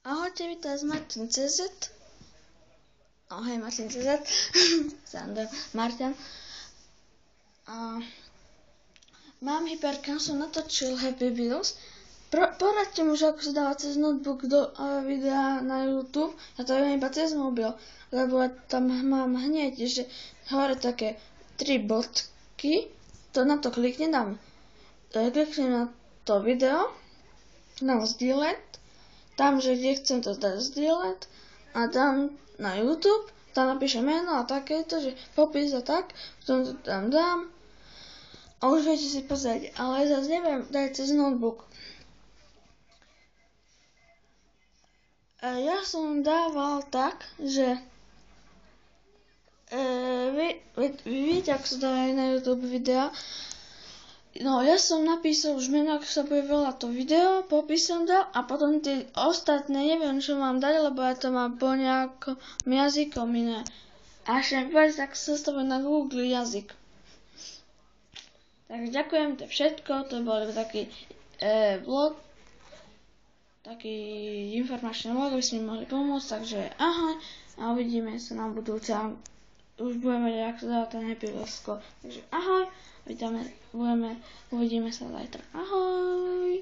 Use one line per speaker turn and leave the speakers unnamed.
Ahojte, vítaj z Martin.cz. Ahoj, Martin.cz. Sandra, Martin. Mám hypercam, som natočil Happy Wheels. Poradte mu, že ako sa dáva cez notebook do videa na YouTube. Ja to viem iba cez mobil, lebo tam mám hneď, že hore také 3 bodky. To na to kliknem, kliknem na to video, dám zdieľať, tam, že kde chcem to dať zdieľať a dám na YouTube, tam napíšem meno a takéto, že popis a tak, potom to tam dám a už viete si pozrieť, ale zase neviem dať cez notebook. Ja som dával tak, že vy viete, ako sa dávajú na YouTube videa. No, ja som napísal už meno, ako sa bude volať to video, popis som dal a potom tie ostatné neviem, čo mám dať, lebo ja to mám po nejakom jazykom iné. A ešte mi povedať, tak sa stavuje na Google jazyk. Takže ďakujem, to je všetko, to bol taký vlog, taký informačný vlog, aby sme mohli pomôcť, takže ahoj a uvidíme sa na budúce. Už budeme vedieť, ako sa dá ten Happy Wheels. Takže ahoj, uvidíme sa zajtra. Ahoj!